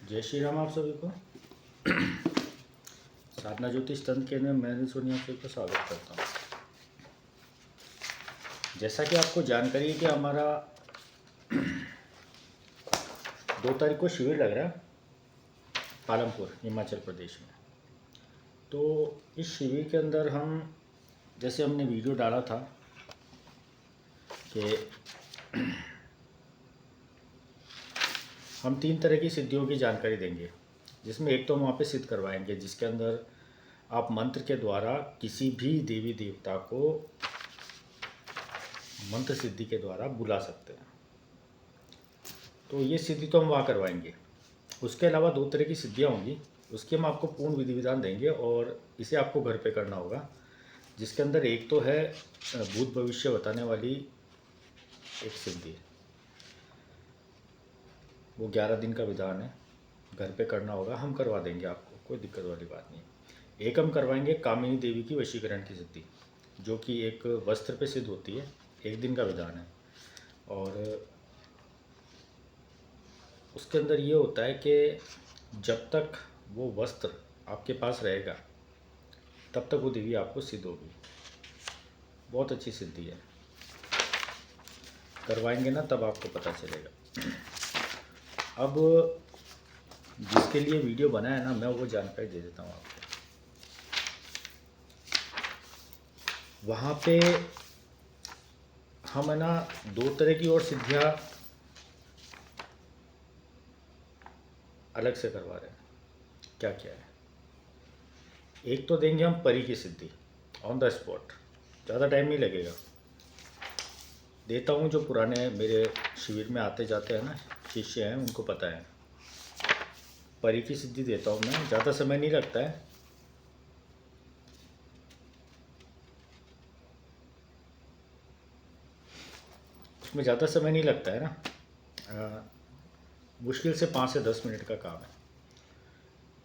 जय श्री राम आप सभी को। साधना ज्योतिष तंत्र केंद्र में मैं सोनी आप सभी को स्वागत करता हूँ। जैसा कि आपको जानकारी है कि हमारा 2 तारीख को शिविर लग रहा है पालमपुर हिमाचल प्रदेश में। तो इस शिविर के अंदर हम जैसे हमने वीडियो डाला था कि हम 3 तरह की सिद्धियों की जानकारी देंगे, जिसमें एक तो हम वहाँ पे सिद्ध करवाएंगे जिसके अंदर आप मंत्र के द्वारा किसी भी देवी देवता को मंत्र सिद्धि के द्वारा बुला सकते हैं। तो ये सिद्धि तो हम वहाँ करवाएंगे। उसके अलावा 2 तरह की सिद्धियाँ होंगी, उसकी हम आपको पूर्ण विधि विधान देंगे और इसे आपको घर पे करना होगा। जिसके अंदर एक तो है भूत भविष्य बताने वाली एक सिद्धि, वो 11 दिन का विधान है, घर पे करना होगा, हम करवा देंगे आपको, कोई दिक्कत वाली बात नहीं। एक हम करवाएंगे कामिनी देवी की वशीकरण की सिद्धि, जो कि एक वस्त्र पे सिद्ध होती है, 1 दिन का विधान है। और उसके अंदर ये होता है कि जब तक वो वस्त्र आपके पास रहेगा तब तक वो देवी आपको सिद्ध होगी। बहुत अच्छी सिद्धि है, करवाएंगे ना तब आपको पता चलेगा। अब जिसके लिए वीडियो बना है ना, मैं वो जानकारी दे देता हूँ आपको। वहाँ पे हम है ना 2 तरह की और सिद्धियाँ अलग से करवा रहे हैं। क्या क्या है? एक तो देंगे हम परी की सिद्धि ऑन द स्पॉट, ज़्यादा टाइम नहीं लगेगा। देता हूँ, जो पुराने मेरे शिविर में आते जाते हैं ना शिष्य हैं, उनको पता है। परी की सिद्धि देता हूँ मैं, ज़्यादा समय नहीं लगता है। उसमें ज़्यादा समय नहीं लगता है ना, मुश्किल से 5 से 10 मिनट का काम है।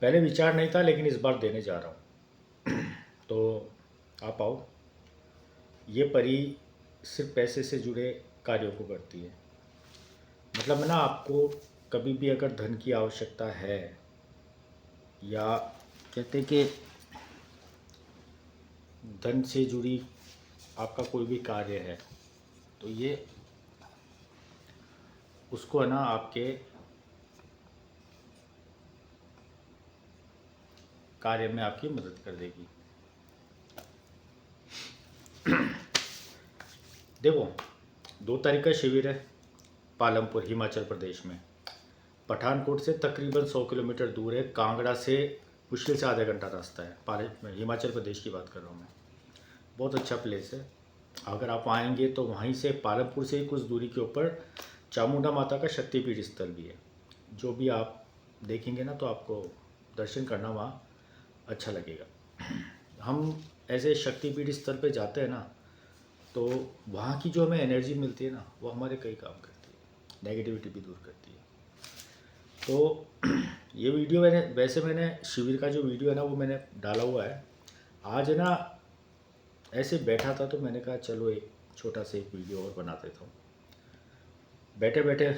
पहले विचार नहीं था, लेकिन इस बार देने जा रहा हूँ। तो आप आओ। ये परी सिर्फ पैसे से जुड़े कार्यों को करती है। मतलब ना, आपको कभी भी अगर धन की आवश्यकता है या कहते कि धन से जुड़ी आपका कोई भी कार्य है, तो ये उसको है ना आपके कार्य में आपकी मदद कर देगी। देखो, 2 तारीख का शिविर है पालमपुर हिमाचल प्रदेश में। पठानकोट से तकरीबन 100 किलोमीटर दूर है। कांगड़ा से मुश्किल से आधा घंटा रास्ता है। हिमाचल प्रदेश की बात कर रहा हूँ मैं। बहुत अच्छा प्लेस है। अगर आप आएंगे तो वहीं से पालमपुर से कुछ दूरी के ऊपर चामुंडा माता का शक्तिपीठ स्थल भी है। जो भी आप देखेंगे ना, तो आपको दर्शन करना वहाँ अच्छा लगेगा। हम ऐसे शक्तिपीठ स्थल पे जाते हैं ना, तो वहाँ की जो हमें एनर्जी मिलती है ना, वो हमारे कई काम करती है, नेगेटिविटी भी दूर करती है। तो ये वीडियो मैंने शिविर का जो वीडियो है ना, वो मैंने डाला हुआ है। आज है ना ऐसे बैठा था, तो मैंने कहा चलो एक छोटा सा एक वीडियो और बना देता हूँ। बैठे बैठे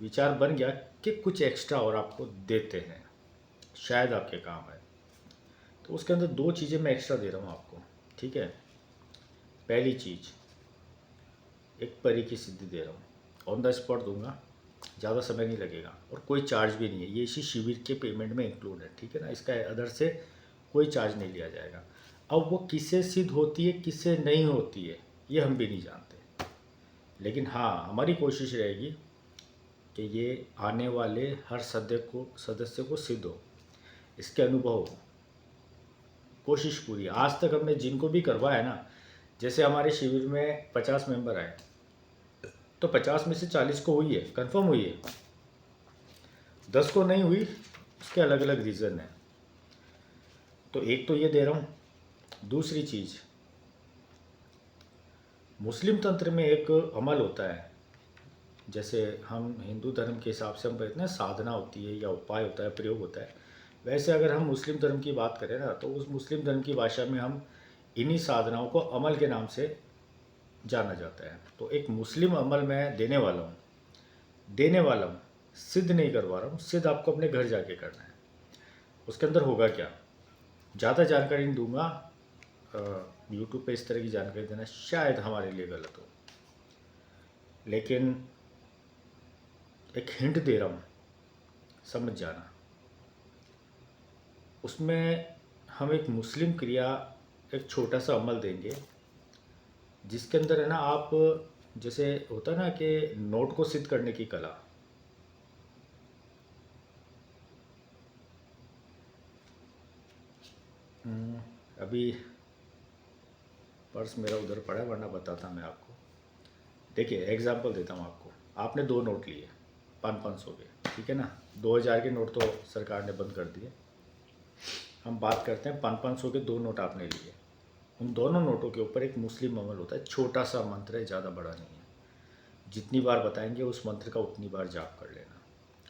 विचार बन गया कि कुछ एक्स्ट्रा और आपको देते हैं, शायद आपके काम है। तो उसके अंदर 2 चीज़ें मैं एक्स्ट्रा दे रहा हूँ आपको, ठीक है। पहली चीज़, एक परी की सिद्धि दे रहा हूँ, ऑन द स्पॉट दूंगा, ज़्यादा समय नहीं लगेगा और कोई चार्ज भी नहीं है। ये इसी शिविर के पेमेंट में इंक्लूड है, ठीक है ना। इसका अदर से कोई चार्ज नहीं लिया जाएगा। अब वो किससे सिद्ध होती है, किससे नहीं होती है, ये हम भी नहीं जानते। लेकिन हाँ, हमारी कोशिश रहेगी कि ये आने वाले हर सदस्य को सिद्ध हो, इसके अनुभव हो। कोशिश पूरी। आज तक हमने जिनको भी करवाया ना, जैसे हमारे शिविर में 50 मेंबर आए, तो 50 में से 40 को हुई है, कंफर्म हुई है। 10 को नहीं हुई, उसके अलग अलग रीज़न है। तो एक तो ये दे रहा हूँ। दूसरी चीज़, मुस्लिम तंत्र में एक अमल होता है, जैसे हम हिंदू धर्म के हिसाब से हम कहते हैं साधना होती है या उपाय होता है, प्रयोग होता है। वैसे अगर हम मुस्लिम धर्म की बात करें ना, तो उस मुस्लिम धर्म की भाषा में हम इन्हीं साधनाओं को अमल के नाम से जाना जाता है। तो एक मुस्लिम अमल मैं देने वाला हूँ। सिद्ध नहीं करवा रहा हूँ, सिद्ध आपको अपने घर जाके करना है। उसके अंदर होगा क्या, ज़्यादा जानकारी नहीं दूंगा, यूट्यूब पे इस तरह की जानकारी देना शायद हमारे लिए गलत हो, लेकिन एक हिंट दे रहा हूँ, समझ जाना। उसमें हम एक मुस्लिम क्रिया, एक छोटा सा अमल देंगे जिसके अंदर है ना, आप जैसे होता है ना कि नोट को सिद्ध करने की कला, अभी पर्स मेरा उधर पड़ा है वरना बताता मैं आपको। देखिए एग्जांपल देता हूँ आपको, आपने 2 नोट लिए 500 के, ठीक है ना। 2000 के नोट तो सरकार ने बंद कर दिए, हम बात करते हैं 500 के 2 नोट आपने लिए। उन दोनों नोटों के ऊपर एक मुस्लिम अमल होता है, छोटा सा मंत्र है, ज़्यादा बड़ा नहीं है। जितनी बार बताएंगे उस मंत्र का उतनी बार जाप कर लेना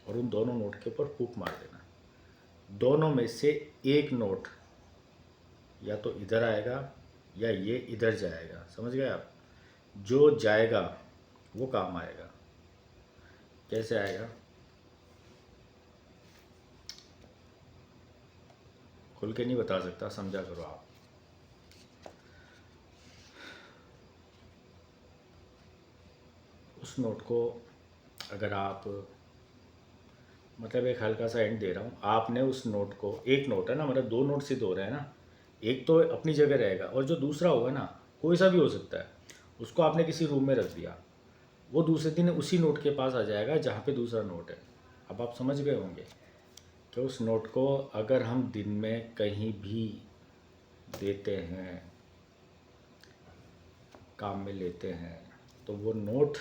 और उन दोनों नोट के ऊपर फूंक मार देना। दोनों में से एक नोट या तो इधर आएगा या ये इधर जाएगा, समझ गए आप। जो जाएगा वो काम आएगा। कैसे आएगा, खुल के नहीं बता सकता, समझा करो आप। उस नोट को अगर आप, मतलब एक हल्का सा एंड दे रहा हूँ, आपने उस नोट को, एक नोट है ना, मतलब 2 नोट सिद्ध हो रहे हैं ना, एक तो अपनी जगह रहेगा और जो दूसरा होगा ना, कोई सा भी हो सकता है, उसको आपने किसी रूम में रख दिया, वो दूसरे दिन उसी नोट के पास आ जाएगा जहाँ पे दूसरा नोट है। अब आप समझ गए होंगे कि उस नोट को अगर हम दिन में कहीं भी देते हैं, काम में लेते हैं, तो वो नोट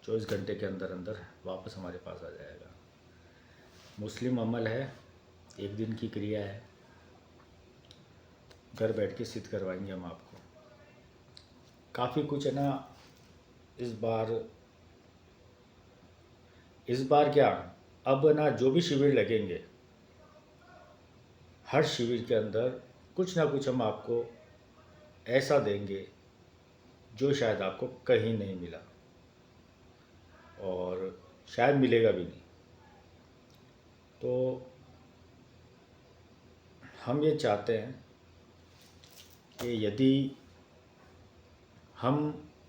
24 घंटे के अंदर अंदर वापस हमारे पास आ जाएगा। मुस्लिम अमल है, एक दिन की क्रिया है, घर बैठ के सिद्ध करवाएंगे हम आपको। काफ़ी कुछ है ना। इस बार क्या, अब ना जो भी शिविर लगेंगे, हर शिविर के अंदर कुछ ना कुछ हम आपको ऐसा देंगे जो शायद आपको कहीं नहीं मिला और शायद मिलेगा भी नहीं। तो हम ये चाहते हैं कि यदि हम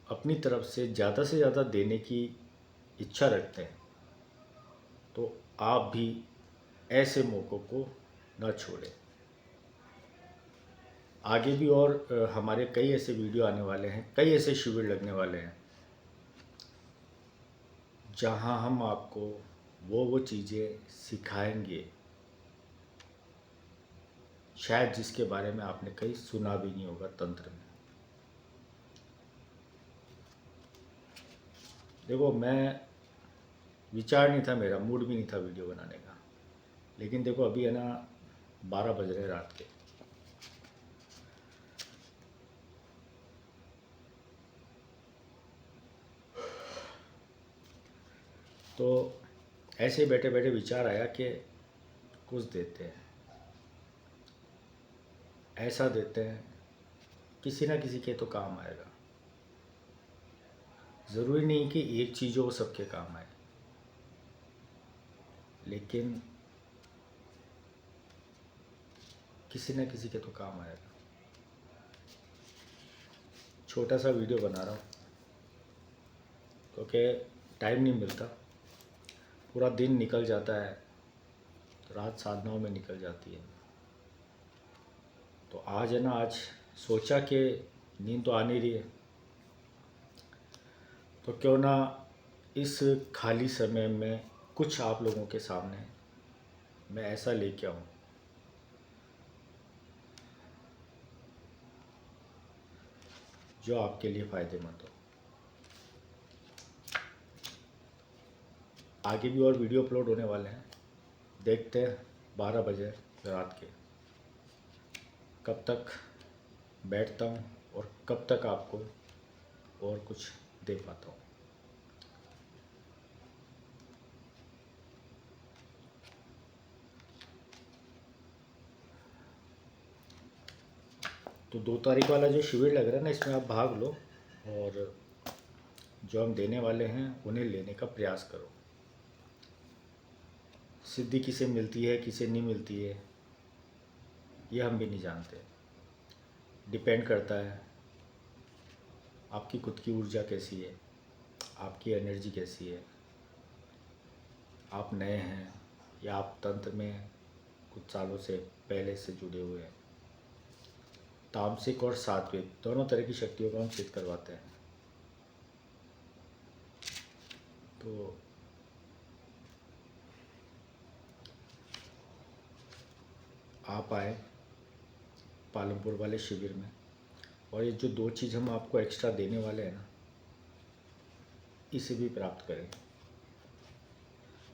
अपनी तरफ से ज़्यादा देने की इच्छा रखते हैं तो आप भी ऐसे मौक़ों को न छोड़ें। आगे भी और हमारे कई ऐसे वीडियो आने वाले हैं, कई ऐसे शिविर लगने वाले हैं जहां हम आपको वो चीज़ें सिखाएंगे शायद जिसके बारे में आपने कहीं सुना भी नहीं होगा तंत्र में। देखो, मैं विचार नहीं था, मेरा मूड भी नहीं था वीडियो बनाने का, लेकिन देखो अभी है ना 12 बज रहे रात के। तो ऐसे ही बैठे बैठे विचार आया कि कुछ देते हैं, ऐसा देते हैं किसी ना किसी के तो काम आएगा। ज़रूरी नहीं कि एक चीज़ हो सबके काम आए, लेकिन किसी न किसी के तो काम आएगा। छोटा सा वीडियो बना रहा हूँ क्योंकि टाइम नहीं मिलता, पूरा दिन निकल जाता है, रात साधनाओं में निकल जाती है। तो आज है ना, आज सोचा कि नींद तो आ नहीं रही है, तो क्यों ना इस खाली समय में कुछ आप लोगों के सामने मैं ऐसा लेके आऊँ जो आपके लिए फ़ायदेमंद हो। आगे भी और वीडियो अपलोड होने वाले हैं, देखते हैं 12 बजे रात के कब तक बैठता हूँ और कब तक आपको और कुछ दे पाता हूँ। तो 2 तारीख वाला जो शिविर लग रहा है ना, इसमें आप भाग लो और जो हम देने वाले हैं उन्हें लेने का प्रयास करो। सिद्धि किसे मिलती है किसे नहीं मिलती है ये हम भी नहीं जानते। डिपेंड करता है आपकी खुद की ऊर्जा कैसी है, आपकी एनर्जी कैसी है, आप नए हैं या आप तंत्र में कुछ सालों से पहले से जुड़े हुए हैं। तामसिक और सात्विक दोनों तरह की शक्तियों को हम सिद्ध करवाते हैं। तो आप आए पालमपुर वाले शिविर में, और ये जो 2 चीज़ हम आपको एक्स्ट्रा देने वाले हैं ना, इसे भी प्राप्त करें।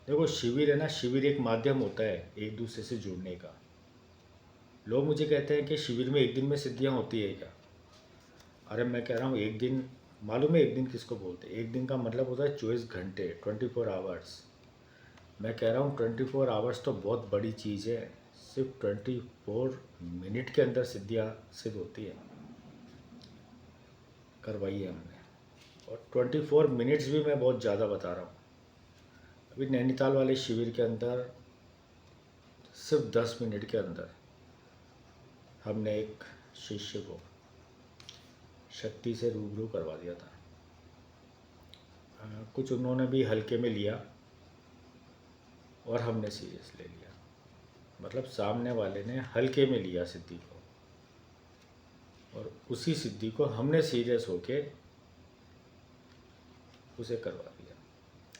देखो शिविर है ना, शिविर एक माध्यम होता है एक दूसरे से जुड़ने का। लोग मुझे कहते हैं कि शिविर में एक दिन में सिद्धियां होती है क्या? अरे मैं कह रहा हूँ एक दिन, मालूम है एक दिन किसको बोलते हैं? एक दिन का मतलब होता है 24 घंटे, 24 आवर्स। मैं कह रहा हूँ 24 आवर्स तो बहुत बड़ी चीज़ है। सिर्फ 24 मिनट के अंदर सिद्धियाँ सिद्ध होती है, करवाई है हमने। और 24 मिनट्स भी मैं बहुत ज़्यादा बता रहा हूँ। अभी नैनीताल वाले शिविर के अंदर सिर्फ 10 मिनट के अंदर हमने एक शिष्य को शक्ति से रूबरू करवा दिया था। कुछ उन्होंने भी हल्के में लिया और हमने सीरियस ले लिया। मतलब सामने वाले ने हल्के में लिया सिद्धि को, और उसी सिद्धि को हमने सीरियस होके उसे करवा दिया।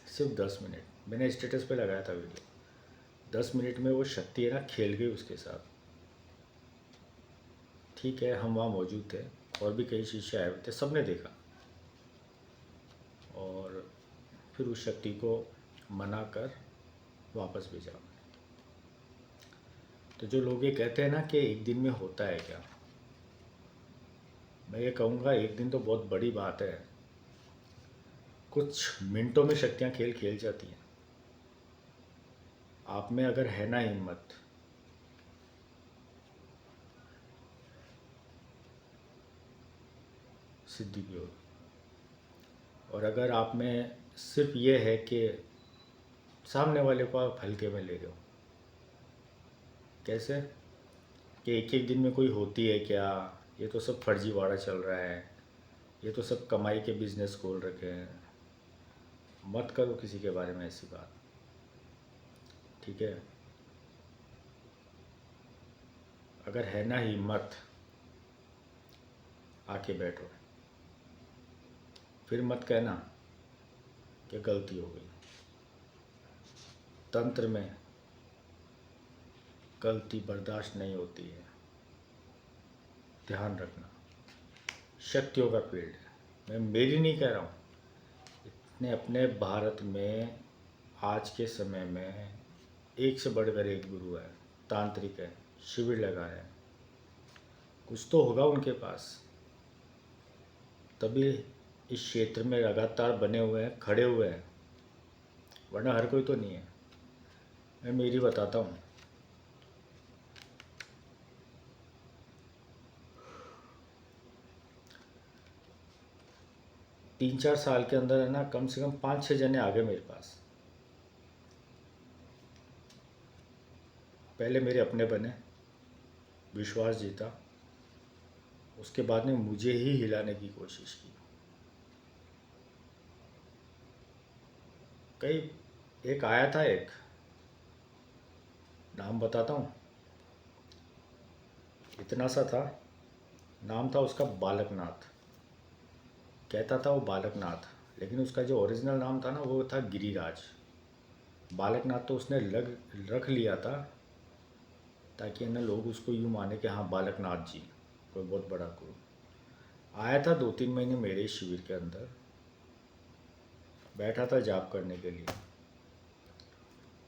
सिर्फ 10 मिनट मैंने स्टेटस पे लगाया था वीडियो। 10 मिनट में वो शक्ति है ना खेल गई उसके साथ। ठीक है, हम वहाँ मौजूद थे और भी कई शिष्य आए हुए थे, सबने देखा। और फिर उस शक्ति को मना कर वापस भेजा। तो जो लोग ये कहते हैं ना कि एक दिन में होता है क्या, मैं ये कहूँगा एक दिन तो बहुत बड़ी बात है। कुछ मिनटों में शक्तियाँ खेल खेल जाती हैं। आप में अगर है ना हिम्मत, सिद्धि भी होगी। और अगर आप में सिर्फ ये है कि सामने वाले को आप हल्के में ले रहे हो, कैसे कि एक एक दिन में कोई होती है क्या, ये तो सब फर्जीवाड़ा चल रहा है, ये तो सब कमाई के बिजनेस खोल रखे हैं। मत करो किसी के बारे में ऐसी बात, ठीक है? अगर है ना हिम्मत, आके बैठो। फिर मत कहना कि गलती हो गई। तंत्र में गलती बर्दाश्त नहीं होती है, ध्यान रखना। शक्तियों का फील्ड है, मैं मेरी नहीं कह रहा हूँ। इतने अपने भारत में आज के समय में एक से बढ़कर एक गुरु है, तांत्रिक है, शिविर लगा है। कुछ तो होगा उनके पास, तभी इस क्षेत्र में लगातार बने हुए हैं, खड़े हुए हैं, वरना हर कोई तो नहीं है। मैं मेरी बताता हूँ। तीन चार साल के अंदर है ना, कम से कम 5-6 जने आ गए मेरे पास। पहले मेरे अपने बने, विश्वास जीता, उसके बाद में मुझे ही हिलाने की कोशिश की। कई एक आया था, एक नाम बताता हूँ, इतना सा था, नाम था उसका बालकनाथ। कहता था वो बालकनाथ, लेकिन उसका जो ओरिजिनल नाम था ना वो था गिरिराज। बालकनाथ तो उसने रख लिया था ताकि ना लोग उसको यूँ माने कि हाँ बालकनाथ जी कोई बहुत बड़ा गुरु। आया था 2-3 महीने मेरे शिविर के अंदर, बैठा था जाप करने के लिए।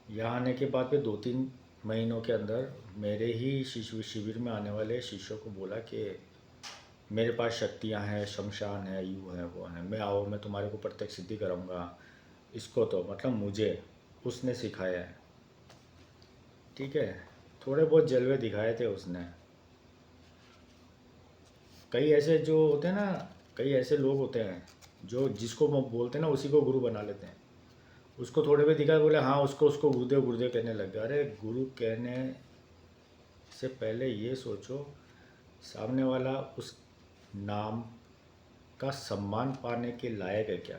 यहाँ आने के बाद में 2-3 महीनों के अंदर मेरे ही शिविर में आने वाले शिष्यों को बोला कि मेरे पास शक्तियाँ हैं, शमशान है, यूँ है, वो है, मैं आओ, मैं तुम्हारे को प्रत्यक्ष सिद्धि कराऊँगा। इसको तो मतलब मुझे उसने सिखाया है, ठीक है? थोड़े बहुत जलवे दिखाए थे उसने। कई ऐसे जो होते हैं ना, कई ऐसे लोग होते हैं जो जिसको वो बोलते हैं ना उसी को गुरु बना लेते हैं। उसको थोड़े पे दिखा, बोले हाँ उसको उसको गुरुदेव गुरुदेव कहने लग गया। अरे गुरु कहने से पहले ये सोचो सामने वाला उस नाम का सम्मान पाने के लायक है क्या।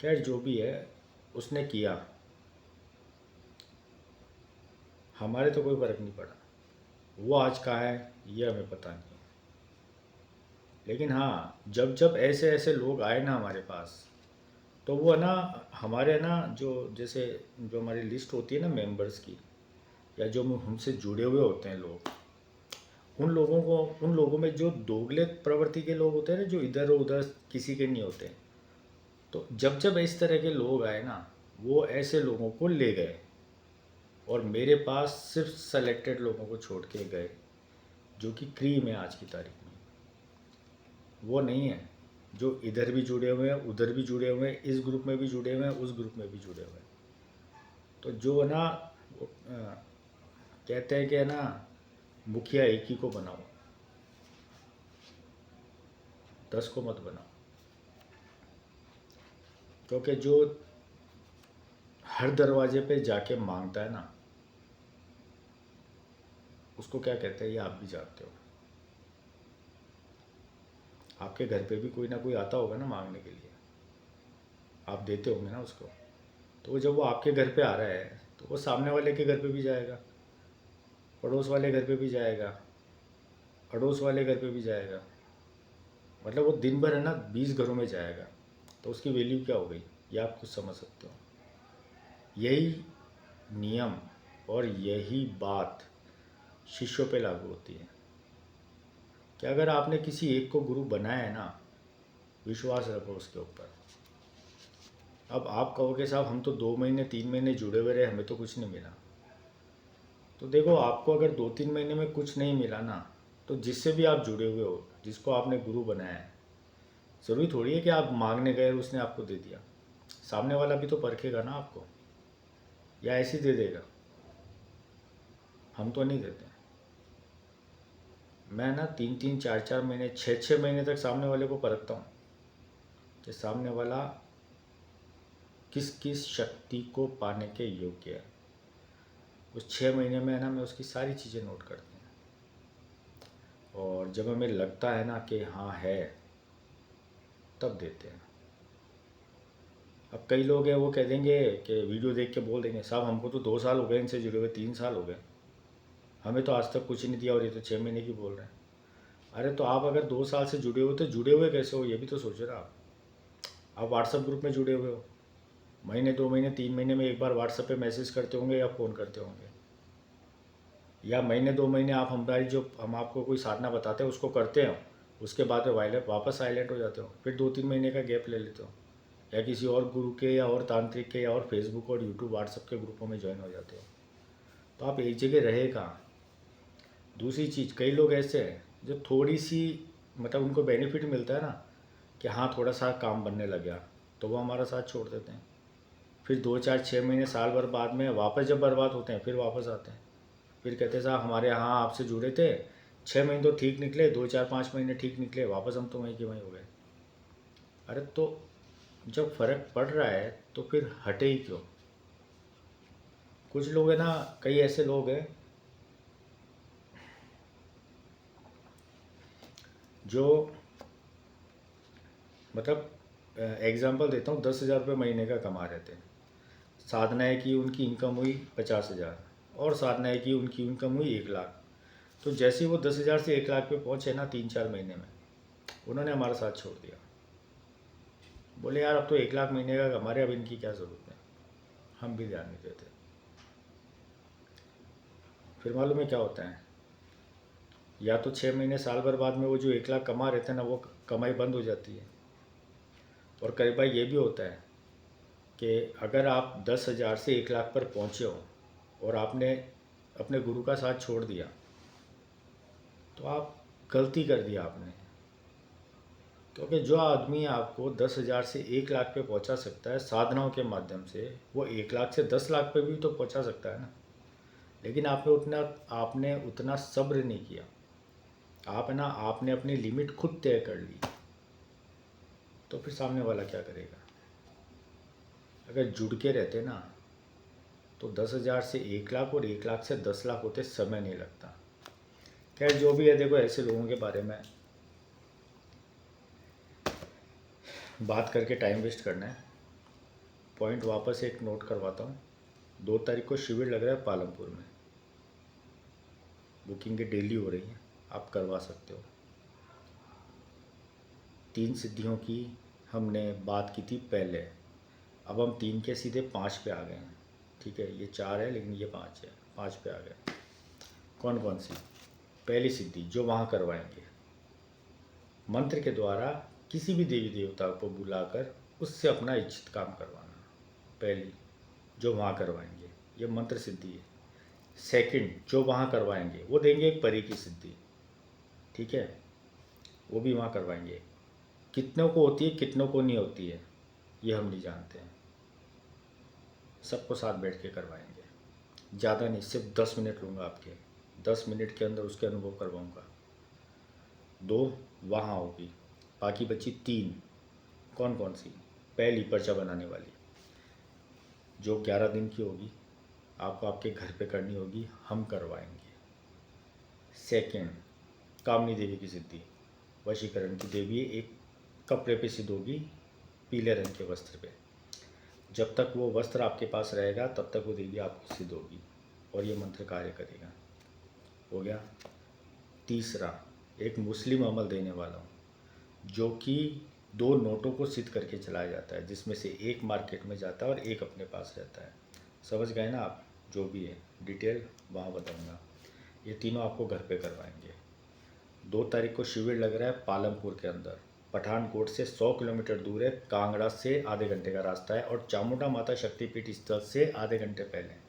खैर जो भी है उसने किया, हमारे तो कोई फ़र्क नहीं पड़ा। वो आज कहाँ है ये हमें पता नहीं। लेकिन हाँ, जब जब ऐसे ऐसे लोग आए ना हमारे पास, तो वो है ना हमारे ना जो जैसे जो हमारी लिस्ट होती है ना मेंबर्स की, या जो हमसे जुड़े हुए होते हैं लोग, उन लोगों में जो दोगले प्रवृत्ति के लोग होते हैं ना, जो इधर उधर किसी के नहीं होते, तो जब जब इस तरह के लोग आए ना, वो ऐसे लोगों को ले गए और मेरे पास सिर्फ सेलेक्टेड लोगों को छोड़ के गए, जो कि क्रीम है आज की तारीख में। वो नहीं है जो इधर भी जुड़े हुए हैं, उधर भी जुड़े हुए हैं, इस ग्रुप में भी जुड़े हुए हैं, उस ग्रुप में भी जुड़े हुए हैं। तो जो है ना कहते हैं कि है ना मुखिया एक ही को बनाओ, 10 को मत बनाओ। क्योंकि जो हर दरवाजे पे जाके मांगता है ना, उसको क्या कहते हैं ये आप भी जानते हो। आपके घर पे भी कोई ना कोई आता होगा ना मांगने के लिए, आप देते होंगे ना उसको। तो जब वो आपके घर पे आ रहा है तो वो सामने वाले के घर पे भी जाएगा, पड़ोस वाले घर पे भी जाएगा, अड़ोस वाले घर पे भी जाएगा। मतलब वो दिन भर है ना 20 घरों में जाएगा, तो उसकी वैल्यू क्या हो गई ये आप खुद समझ सकते हो। यही नियम और यही बात शिष्यों पे लागू होती है कि अगर आपने किसी एक को गुरु बनाया है ना, विश्वास रखो उसके ऊपर। अब आप कहोगे साहब हम तो 2 महीने 3 महीने जुड़े हुए रहे, हमें तो कुछ नहीं मिला। तो देखो आपको अगर 2-3 महीने में कुछ नहीं मिला ना, तो जिससे भी आप जुड़े हुए हो, जिसको आपने गुरु बनाया है, ज़रूरी थोड़ी है कि आप मांगने गए और उसने आपको दे दिया। सामने वाला भी तो परखेगा ना आपको, या ऐसे ही दे देगा। हम तो नहीं देते। मैं ना 3-3 4-4 महीने 6-6 महीने तक सामने वाले को परखता हूँ कि सामने वाला किस किस शक्ति को पाने के योग्य है। उस 6 महीने में है ना मैं उसकी सारी चीज़ें नोट करती हूँ, और जब हमें लगता है ना कि हाँ है, तब देते हैं। अब कई लोग हैं वो कह देंगे कि वीडियो देख के बोल देंगे साहब हमको तो 2 साल हो गए इनसे जुड़े हुए, 3 साल हो गए, हमें तो आज तक कुछ नहीं दिया और ये तो 6 महीने की बोल रहे हैं। अरे तो आप अगर 2 साल से जुड़े हुए तो जुड़े हुए कैसे हो ये भी तो सोचो ना। आप व्हाट्सएप ग्रुप में जुड़े हुए हो, महीने 2 महीने 3 महीने में एक बार व्हाट्सएप पे मैसेज करते होंगे या फ़ोन करते होंगे, या महीने 2 महीने आप हमारी जो हम आपको कोई साधना बताते हैं उसको करते हो, उसके बाद वापस साइलेंट हो जाते हो, फिर 2-3 महीने का गैप ले लेते हो, या किसी और गुरु के या और तांत्रिक के या और फेसबुक और यूट्यूब व्हाट्सएप के ग्रुपों में ज्वाइन हो जाते हो। तो आप एक जगह रहे कहाँ। दूसरी चीज़, कई लोग ऐसे हैं जो थोड़ी सी मतलब उनको बेनिफिट मिलता है ना कि हाँ थोड़ा सा काम बनने लग गया, तो वो हमारा साथ छोड़ देते हैं। फिर 2-4-6 महीने साल भर बाद में वापस जब बर्बाद होते हैं फिर वापस आते हैं, फिर कहते हैं साहब हमारे यहाँ आपसे जुड़े थे, 6 महीने तो ठीक निकले, 2-4-5 महीने ठीक निकले, वापस हम तो वहीं के वहीं हो गए। अरे तो जब फ़र्क पड़ रहा है तो फिर हटे ही क्यों। कुछ लोग हैं ना, कई ऐसे लोग हैं जो मतलब एग्ज़ाम्पल देता हूँ, 10,000 रुपये महीने का कमा रहे थे, साधनाएँ की उनकी इनकम हुई 50,000, और साधनाएँ की उनकी इनकम हुई 1,00,000। तो जैसे ही वो 10,000 से 1,00,000 पे पहुँचे ना 3-4 महीने में, उन्होंने हमारा साथ छोड़ दिया। बोले यार अब तो 1,00,000 महीने का कमा रहे, अब इनकी क्या ज़रूरत है, हम भी ध्यान नहीं देते। फिर मालूम है क्या होता है, या तो 6 महीने साल भर बाद में वो जो 1,00,000 कमा रहे थे ना वो कमाई बंद हो जाती है, और कई बार ये भी होता है कि अगर आप 10,000 से 1,00,000 पर पहुँचे हो और आपने अपने गुरु का साथ छोड़ दिया, तो आप गलती कर दिया आपने। क्योंकि जो आदमी आपको 10,000 से 1,00,000 पे पहुंचा सकता है साधनाओं के माध्यम से, वो 1,00,000 से 10,00,000 पे भी तो पहुंचा सकता है ना। लेकिन आपने उतना सब्र नहीं किया। आप है ना आपने अपनी लिमिट खुद तय कर ली, तो फिर सामने वाला क्या करेगा। अगर जुड़ के रहते ना तो 10,000 से 1 लाख और 1 लाख से 10 लाख होते, समय नहीं लगता। खैर जो भी है, देखो ऐसे लोगों के बारे में बात करके टाइम वेस्ट करना है। पॉइंट वापस एक नोट करवाता हूँ। 2 तारीख को शिविर लग रहा है पालमपुर में। बुकिंग डेली हो रही है, आप करवा सकते हो। 3 सिद्धियों की हमने बात की थी पहले, अब हम 3 के सीधे 5 पे आ गए हैं। ठीक है, ये 4 है लेकिन ये 5 है, 5 पे आ गए। कौन कौन सी? पहली सिद्धि जो वहाँ करवाएंगे, मंत्र के द्वारा किसी भी देवी देवता को बुलाकर उससे अपना इच्छित काम करवाना। पहली जो वहाँ करवाएंगे, ये मंत्र सिद्धि है। सेकंड जो वहाँ करवाएंगे वो देंगे एक परी की सिद्धि। ठीक है, वो भी वहाँ करवाएंगे। कितनों को होती है कितनों को नहीं होती है ये हम नहीं जानते हैं, सबको साथ बैठ के करवाएंगे। ज़्यादा नहीं, सिर्फ 10 मिनट लूँगा आपके, 10 मिनट के अंदर उसके अनुभव करवाऊँगा। 2 वहाँ होगी, बाकी बची 3। कौन कौन सी? पहली पर्चा बनाने वाली, जो 11 दिन की होगी, आपको आपके घर पे करनी होगी, हम करवाएंगे। सेकंड कामनी देवी की सिद्धि, वशीकरण की देवी, एक कपड़े पे सिद्ध होगी, पीले रंग के वस्त्र पे। जब तक वो वस्त्र आपके पास रहेगा तब तक वो देवी आपको सिद्ध होगी और ये मंत्र कार्य करेगा। हो गया। तीसरा, एक मुस्लिम अमल देने वाला हूँ, जो कि 2 नोटों को सिद्ध करके चलाया जाता है, जिसमें से एक मार्केट में जाता है और एक अपने पास रहता है। समझ गए ना आप? जो भी है डिटेल वहाँ बताऊँगा। ये तीनों आपको घर पे करवाएंगे। 2 तारीख को शिविर लग रहा है पालमपुर के अंदर, पठानकोट से 100 किलोमीटर दूर है, कांगड़ा से आधे घंटे का रास्ता है और चामुंडा माता शक्तिपीठ स्थल से आधे घंटे पहले।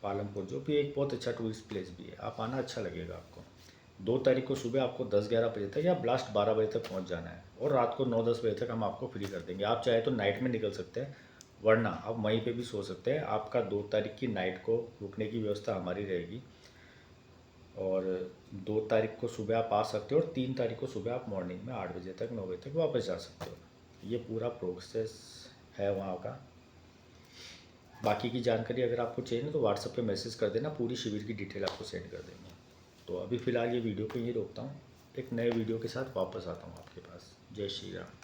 पालमपुर जो भी एक बहुत अच्छा टूरिस्ट प्लेस भी है, आप आना, अच्छा लगेगा आपको। 2 तारीख को सुबह आपको 10-11 बजे तक या ब्लास्ट 12 बजे तक पहुंच जाना है और रात को 9-10 बजे तक हम आपको फ्री कर देंगे। आप चाहे तो नाइट में निकल सकते हैं, वरना आप वहीं पे भी सो सकते हैं। आपका 2 तारीख की नाइट को रुकने की व्यवस्था हमारी रहेगी और 2 तारीख को सुबह आप आ सकते हो और 3 तारीख को सुबह आप मॉर्निंग में 8 बजे तक 9 बजे तक वापस जा सकते हो। ये पूरा प्रोसेस है वहाँ का। बाकी की जानकारी अगर आपको चाहिए ना तो व्हाट्सएप पे मैसेज कर देना, पूरी शिविर की डिटेल आपको सेंड कर देंगे। तो अभी फ़िलहाल ये वीडियो को यहीं रोकता हूँ, एक नए वीडियो के साथ वापस आता हूँ आपके पास। जय श्री राम।